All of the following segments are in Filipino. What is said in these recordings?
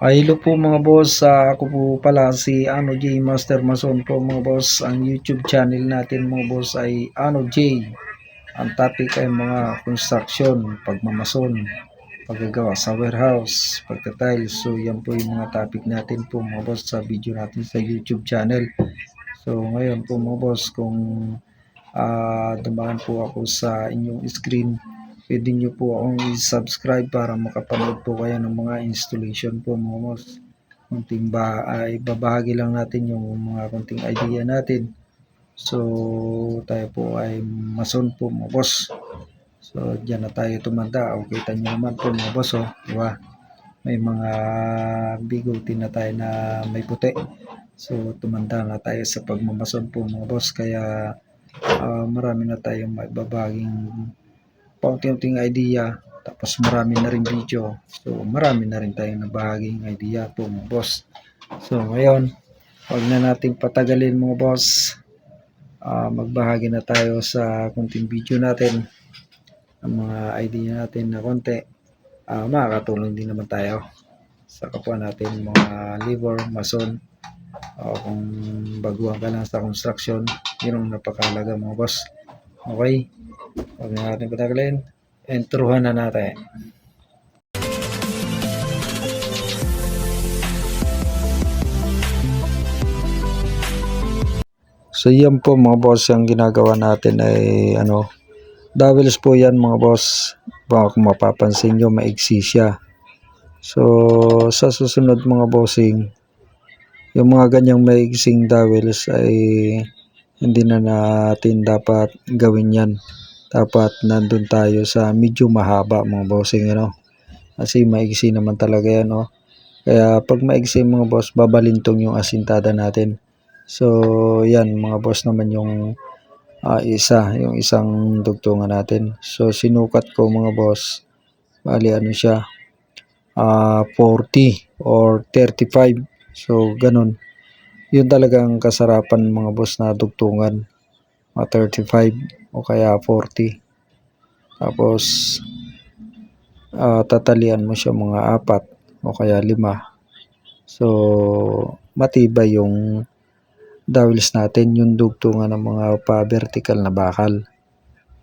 Hello po mga boss, ako po pala si Ano J Master Mason po mga boss. Ang YouTube channel natin mga boss ay Ano J. Ang topic ay mga construction, pagmamason, paggagawa sa warehouse, pagka-tiles. So yan po yung mga topic natin po mga boss sa video natin sa YouTube channel. So ngayon po mga boss, kung dumaan po ako sa inyong screen, pwede nyo po akong i-subscribe para makapanood po kayo ng mga installation po mga boss. Konting babahagi lang natin yung mga konting idea natin. So tayo po ay mason po mga boss. So diyan na tayo tumanda. O kita nyo naman po mga boss, oh, di ba? May mga bigutin na tayo na may puti. So tumanda na tayo sa pagmamason po mga boss. Kaya marami na tayong maibabaging paunti-unting idea, tapos marami na rin video. So marami na rin tayong nabahaging idea po mga boss. So ngayon, wag na nating patagalin mga boss. Magbahagi na tayo sa kunting video natin, ang mga idea natin na konti. Makakatulong din naman tayo sa kapwa natin mga labor, mason, o kung baguhan ka lang sa construction. Yun ang napakalaga mga boss. Okay, wag na natin patagalin. Introhan na natin. So yan po mga boss, yung ginagawa natin ay dowels po yan mga boss. Baka kung mapapansin nyo, maigsi siya. So sa susunod mga bossing, yung mga ganyang maigsing dowels ay hindi na natin dapat gawin yan. Dapat nandun tayo sa medyo mahaba mga bossing, kasi maigsi naman talaga yan, Kaya pag maigsi mga boss, babalintong yung asintada natin. So yan mga boss naman yung yung isang dugtungan natin. So sinukat ko mga boss, bali siya, 40 or 35. So ganun. Yun talagang kasarapan mga boss na dugtungan, 35 o kaya 40. Tapos tatalian mo siya mga 4 o kaya 5. So matibay yung dowels natin, yung dugtungan ng mga pa-vertical na bakal.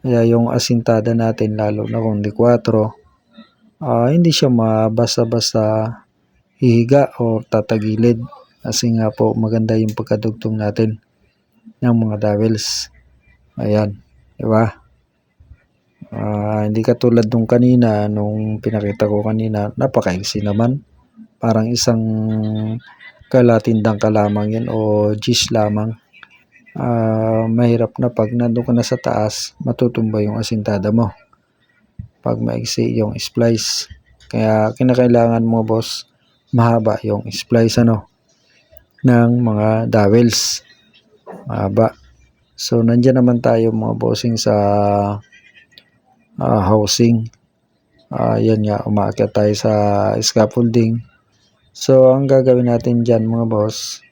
Kaya yung asintada natin, lalo na kung di 4, hindi siya basta-basta hihiga o tatagilid. Kasi nga po maganda yung pagkadugtong natin ng mga dowels. Ayan, di ba? Hindi katulad nung kanina, nung pinakita ko kanina, napakaigsi naman. Parang isang kalatindang ka lamang yan o gis lamang. Mahirap na pag nandun ka na sa taas, matutumba yung asintada mo pag maigsi yung splice. Kaya kinakailangan mo boss, mahaba yung splice ng mga dowels, mahaba. So nandiyan naman tayo mga bossing sa housing. Yan nga, umaakyat tayo sa scaffolding. So ang gagawin natin dyan mga boss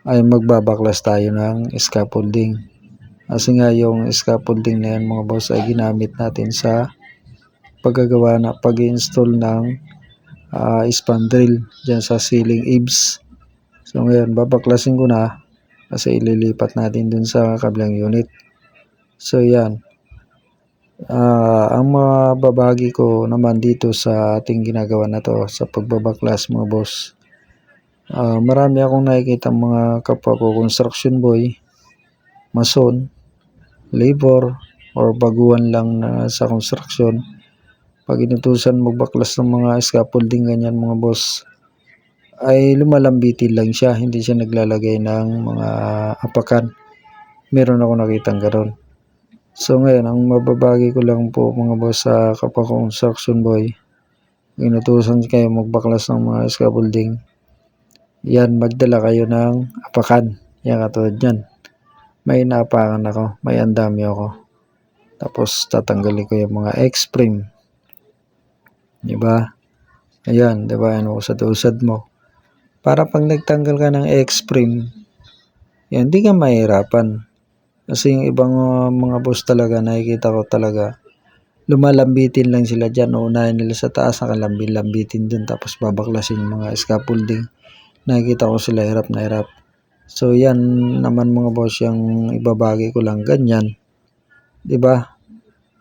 ay magbabaklas tayo ng scaffolding. Kasi nga yung scaffolding na yan mga boss ay ginamit natin sa pag-install ng spandrel dyan sa ceiling eaves. So ngayon babaklasin ko na kasi ililipat natin dun sa kabilang unit. So yan, ang mababahagi ko naman dito sa ating ginagawa na to sa pagbabaklas mga boss, marami akong nakikita mga kapwa ko construction boy, mason, labor, or baguhan lang na sa construction. Pag inutusan magbaklas ng mga scaffolding ganyan mga boss, ay lumalambitin lang siya, hindi siya naglalagay ng mga apakan. Meron ako nakitang gano'n. So ngayon, ang mababagi ko lang po mga boss sa kapwa ko construction boy, inutusan kayo magbaklas ng mga scaffolding, yan, magdala kayo ng apakan. Yan, katulad yan. May inaapakan ako, may andami ako. Tapos tatanggalin ko yung mga X-frame. Diba? Ayan, diba? Usad-usad mo. Para pag nagtanggal ka ng X-frame, yan, di ka mahirapan. Kasi yung ibang mga boss talaga, nakikita ko talaga, lumalambitin lang sila dyan. Uunahin nila sa taas, nakalambing-lambitin dun, tapos babaklasin yung mga scaffolding. Nakikita ko sila hirap na hirap. So yan naman mga boss, yung ibabagi ko lang ganyan. 'Di ba?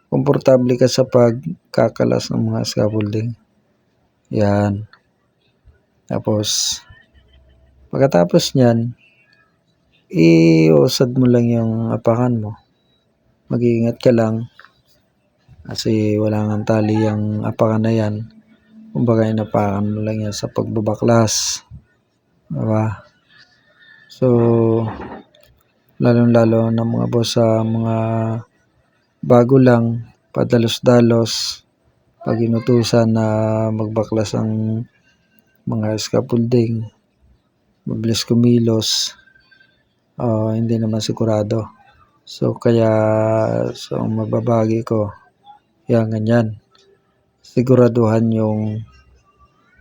Komportable ka sa pagkakalas ng mga scaffolding. Yan. Tapos pagkatapos niyan, iusad mo lang yung apakan mo. Mag-iingat ka lang kasi wala ngang tali yung apakan na yan. Kumbaga inapakan mo lang yan sa pagbabaklas. Diba? So, lalong-lalo na mga boss sa mga bago lang, padalos-dalos, pag inutusan na magbaklas ang mga scaffolding, mabilis kumilos, hindi naman sigurado. So, mababagi ko, yan ganyan. Siguraduhan yung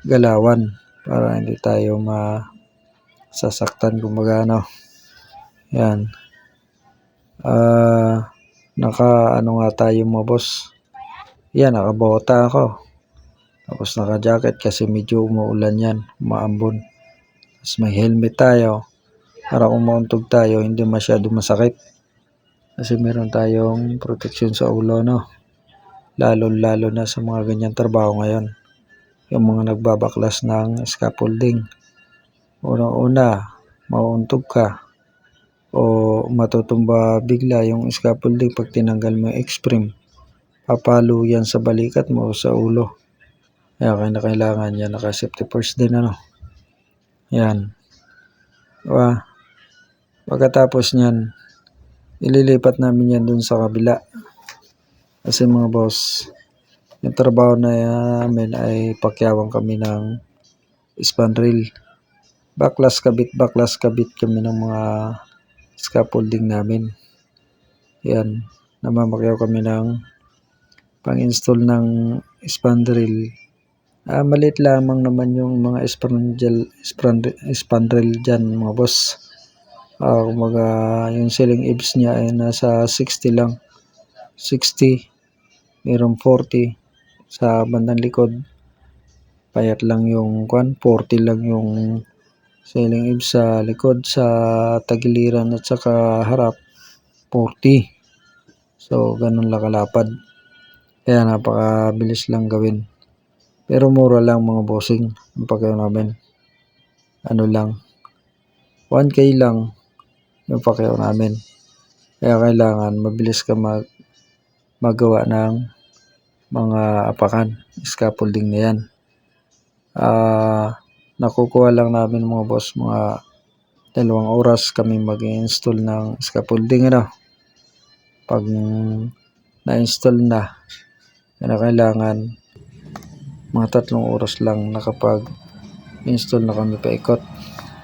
galawan para hindi tayo masasaktan kumbaga ano. Yan. Naka ano nga tayo mga boss. Yan, nakabota ako. Tapos naka-jacket kasi medyo umuulan yan, umaambon. Tapos may helmet tayo para kung mauntog tayo hindi masyado masakit. Kasi meron tayong protection sa ulo, no? Lalo na sa mga ganyang trabaho ngayon. Yung mga nagbabaklas ng scaffolding. Unang-una, mauuntog ka o matutumba bigla yung scaffolding pag tinanggal mo yung X-frame. Papalo yan sa balikat mo o sa ulo. Kaya kailangan yan naka-safety first din, ano? Yan. Diba? Pagkatapos niyan, ililipat namin yan dun sa kabila. Kasi mga boss, yung trabaho na namin ay pakyawang kami ng spandrel. Baklas kabit kami ng mga scaffolding namin. Yan. Namamakyaw kami ng pang-install ng spandrel. Maliit lamang naman yung mga spandrel dyan mga boss. Kumaga yung ceiling eaves niya ay nasa 60 lang. 60, mayroong 40 sa bandang likod. Payat lang yung 40 lang yung ceiling eaves sa likod, sa tagiliran at saka harap 40. So ganun lang kalapad. Kaya napakabilis lang gawin. Pero mura lang mga bossing ang pakyaw namin. Ano lang, 1K lang yung pakyaw namin. Kaya kailangan mabilis ka magawa ng mga apakan, scaffolding na yan. Nakukuha lang namin mga boss, mga 2 oras kami mag-install ng scaffolding, ano. Pag na-install na, kailangan mga 3 oras lang nakapag-install na kami paikot.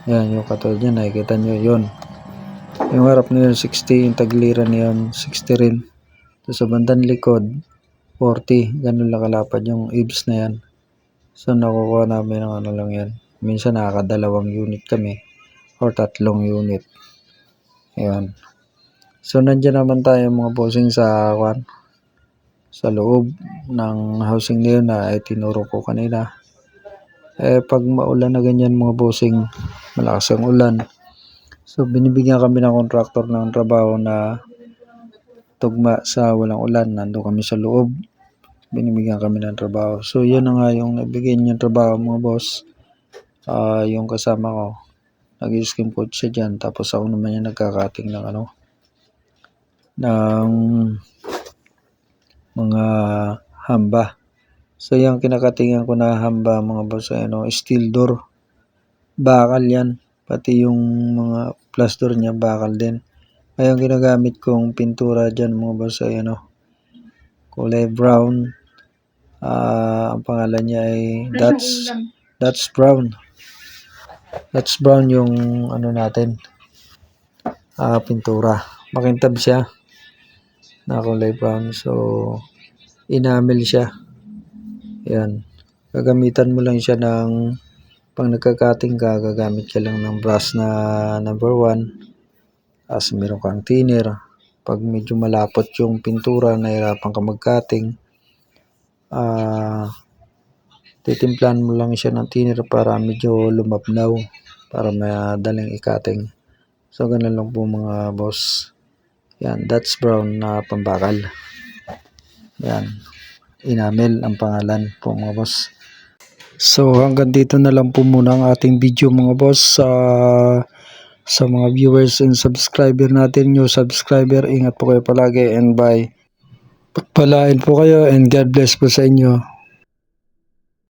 Yan, yung katulad yan, nakikita nyo yun. Yung harap na yun, 60, yung tagliran na yun, 60 rin. So, sa bandang likod, 40, ganun lang kalapad yung eaves na yan. So, nakukuha namin ng ano lang yan. Minsan nakaka-2 unit kami or 3 unit. Ayan. So, nandiyan naman tayo mga bossing sa loob ng housing na yun na ay tinuro ko kanina. Pag maulan na ganyan mga bossing, malakas ang ulan. So, binibigyan kami ng contractor ng trabaho na tugma sa walang ulan. Nandun kami sa loob. Binibigyan kami ng trabaho. So, yun na nga yung nabigyan niyang trabaho mga boss. Yung kasama ko, nag-skim coach siya dyan. Tapos ako naman yung nagkakating ng ng mga hamba. So, yung kinakatingan ko na hamba mga boss, steel door. Bakal yan. Pati yung mga plus door niya, bakal din. Ngayon, ginagamit kong pintura dyan mga boss ay kulay brown. Ang pangalan niya ay Dutch brown. Dutch brown yung natin. Pintura. Makintab siya na kulay brown. So, enamel siya. Yan. Gagamitan mo lang siya ng pang nagkakating ka, gagamit ka lang ng brush na number 1. Tapos meron kang thinner. Pag medyo malapot yung pintura, nahirapan ka mag-cutting, titimplahan mo lang siya ng thinner para medyo lumabnaw para madaling ikating. So ganun lang po mga boss. Yan, Dutch brown na pambakal. Yan, enamel ang pangalan po mga boss. So hanggang dito na lang po muna ang ating video mga boss. Sa mga viewers and subscriber natin, new subscriber, ingat po kayo palagi and bye. Pagpalain po kayo and God bless po sa inyo.